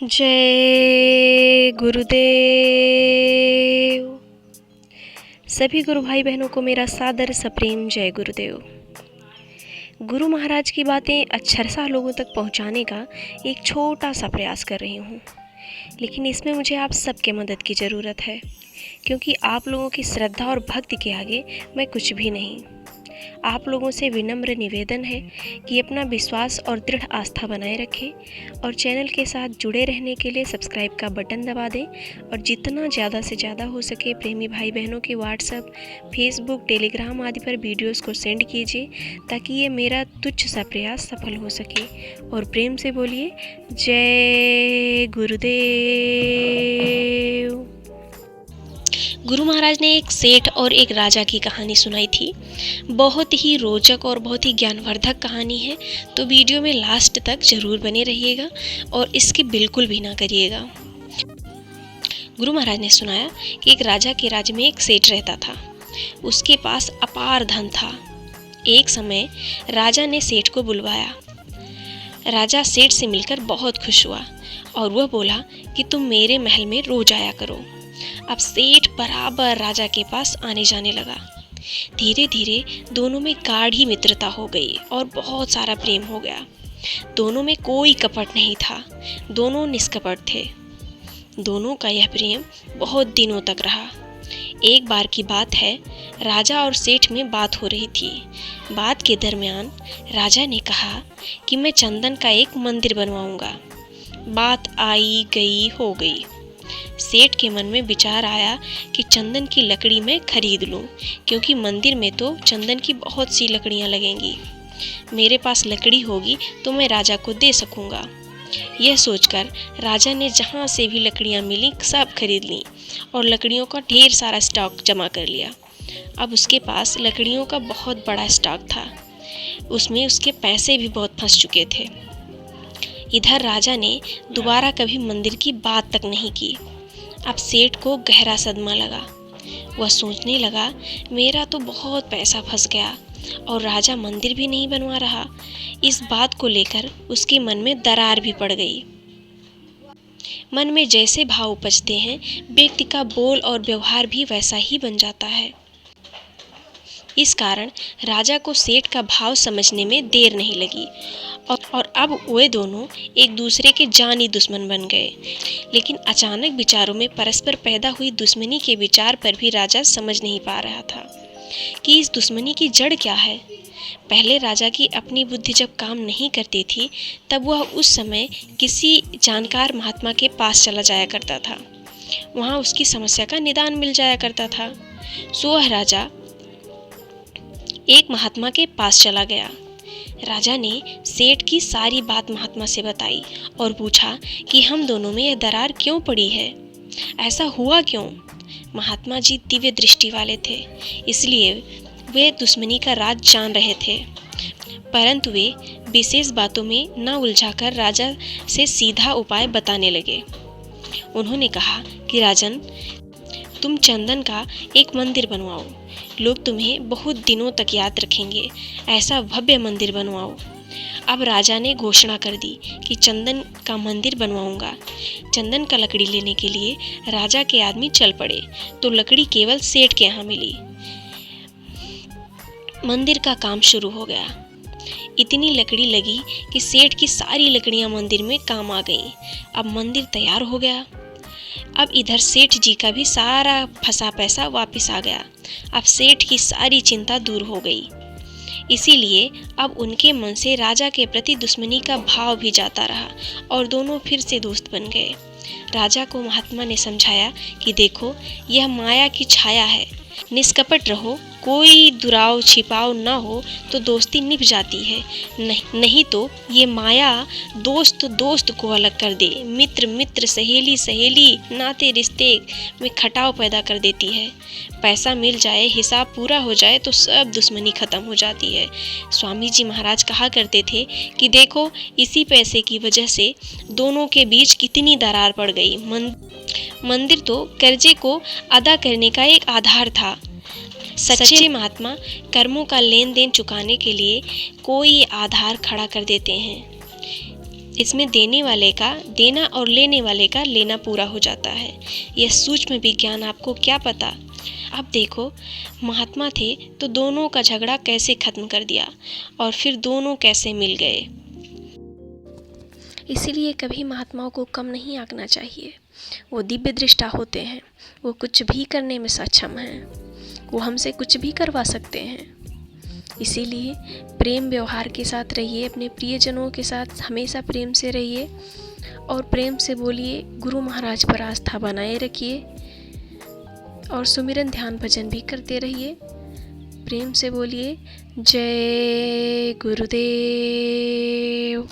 जय गुरुदेव। सभी गुरु भाई बहनों को मेरा सादर सप्रेम जय गुरुदेव। गुरु महाराज की बातें अक्षरशः लोगों तक पहुंचाने का एक छोटा सा प्रयास कर रही हूं, लेकिन इसमें मुझे आप सबके मदद की ज़रूरत है, क्योंकि आप लोगों की श्रद्धा और भक्ति के आगे मैं कुछ भी नहीं। आप लोगों से विनम्र निवेदन है कि अपना विश्वास और दृढ़ आस्था बनाए रखें और चैनल के साथ जुड़े रहने के लिए सब्सक्राइब का बटन दबा दें और जितना ज़्यादा से ज़्यादा हो सके प्रेमी भाई बहनों के व्हाट्सएप, फेसबुक, टेलीग्राम आदि पर वीडियोस को सेंड कीजिए, ताकि ये मेरा तुच्छ सा प्रयास सफल हो सके। और प्रेम से बोलिए जय गुरुदेव। गुरु महाराज ने एक सेठ और एक राजा की कहानी सुनाई थी। बहुत ही रोचक और बहुत ही ज्ञानवर्धक कहानी है, तो वीडियो में लास्ट तक जरूर बने रहिएगा और इसकी बिल्कुल भी ना करिएगा। गुरु महाराज ने सुनाया कि एक राजा के राज्य में एक सेठ रहता था। उसके पास अपार धन था। एक समय राजा ने सेठ को बुलवाया। राजा सेठ से मिलकर बहुत खुश हुआ और वह बोला कि तुम मेरे महल में रोज आया करो। अब सेठ बराबर राजा के पास आने जाने लगा। धीरे धीरे दोनों में गाढ़ी मित्रता हो गई और बहुत सारा प्रेम हो गया। दोनों में कोई कपट नहीं था, दोनों निष्कपट थे। दोनों का यह प्रेम बहुत दिनों तक रहा। एक बार की बात है, राजा और सेठ में बात हो रही थी। बात के दरमियान राजा ने कहा कि मैं चंदन का एक मंदिर बनवाऊंगा। बात आई गई हो गई। सेठ के मन में विचार आया कि चंदन की लकड़ी मैं खरीद लूं, क्योंकि मंदिर में तो चंदन की बहुत सी लकड़ियां लगेंगी। मेरे पास लकड़ी होगी तो मैं राजा को दे सकूंगा। यह सोचकर राजा ने जहां से भी लकड़ियां मिली सब खरीद लीं और लकड़ियों का ढेर सारा स्टॉक जमा कर लिया। अब उसके पास लकड़ियों का बहुत बड़ा स्टॉक था। उसमें उसके पैसे भी बहुत फंस चुके थे। इधर राजा ने दोबारा कभी मंदिर की बात तक नहीं की। अब सेठ को गहरा सदमा लगा। वह सोचने लगा, मेरा तो बहुत पैसा फंस गया और राजा मंदिर भी नहीं बनवा रहा। इस बात को लेकर उसके मन में दरार भी पड़ गई। मन में जैसे भाव उपजते हैं, व्यक्ति का बोल और व्यवहार भी वैसा ही बन जाता है। इस कारण राजा को सेठ का भाव समझने में देर नहीं लगी और अब वे दोनों एक दूसरे के जानी दुश्मन बन गए। लेकिन अचानक विचारों में परस्पर पैदा हुई दुश्मनी के विचार पर भी राजा समझ नहीं पा रहा था कि इस दुश्मनी की जड़ क्या है। पहले राजा की अपनी बुद्धि जब काम नहीं करती थी, तब वह उस समय किसी जानकार महात्मा के पास चला जाया करता था। वहाँ उसकी समस्या का निदान मिल जाया करता था। सो वह राजा एक महात्मा के पास चला गया। राजा ने सेठ की सारी बात महात्मा से बताई और पूछा कि हम दोनों में यह दरार क्यों पड़ी है, ऐसा हुआ क्यों। महात्मा जी दिव्य दृष्टि वाले थे, इसलिए वे दुश्मनी का राज जान रहे थे, परंतु वे विशेष बातों में न उलझाकर राजा से सीधा उपाय बताने लगे। उन्होंने कहा कि राजन, तुम चंदन का एक मंदिर बनवाओ, लोग तुम्हें बहुत दिनों तक याद रखेंगे। ऐसा भव्य मंदिर बनवाओ। अब राजा ने घोषणा कर दी कि चंदन का मंदिर बनवाऊंगा। चंदन का लकड़ी लेने के लिए राजा के आदमी चल पड़े, तो लकड़ी केवल सेठ के यहाँ मिली। मंदिर का काम शुरू हो गया। इतनी लकड़ी लगी कि सेठ की सारी लकड़ियां मंदिर में काम आ गईं। अब मंदिर तैयार हो गया। अब इधर सेठ जी का भी सारा फंसा पैसा वापस आ गया। अब सेठ की सारी चिंता दूर हो गई। इसीलिए अब उनके मन से राजा के प्रति दुश्मनी का भाव भी जाता रहा और दोनों फिर से दोस्त बन गए। राजा को महात्मा ने समझाया कि देखो, यह माया की छाया है, निष्कपट रहो, कोई दुराव छिपाव न हो तो दोस्ती निभ जाती है। नहीं तो ये माया दोस्त दोस्त को अलग कर दे, मित्र मित्र, सहेली सहेली, नाते रिश्ते में खटाव पैदा कर देती है। पैसा मिल जाए, हिसाब पूरा हो जाए तो सब दुश्मनी खत्म हो जाती है। स्वामी जी महाराज कहा करते थे कि देखो, इसी पैसे की वजह से दोनों के बीच कितनी दरार पड़ गई। मंदिर तो कर्जे को अदा करने का एक आधार था। सच्चे महात्मा कर्मों का लेन देन चुकाने के लिए कोई आधार खड़ा कर देते हैं। इसमें देने वाले का देना और लेने वाले का लेना पूरा हो जाता है। यह सूक्ष्म विज्ञान आपको क्या पता। अब देखो, महात्मा थे तो दोनों का झगड़ा कैसे खत्म कर दिया और फिर दोनों कैसे मिल गए। इसीलिए कभी महात्माओं को कम नहीं आंकना चाहिए। वो दिव्य दृष्टा होते हैं, वो कुछ भी करने में सक्षम हैं, वो हमसे कुछ भी करवा सकते हैं। इसीलिए प्रेम व्यवहार के साथ रहिए, अपने प्रियजनों के साथ हमेशा प्रेम से रहिए और प्रेम से बोलिए। गुरु महाराज पर आस्था बनाए रखिए और सुमिरन ध्यान भजन भी करते रहिए। प्रेम से बोलिए, जय गुरुदेव।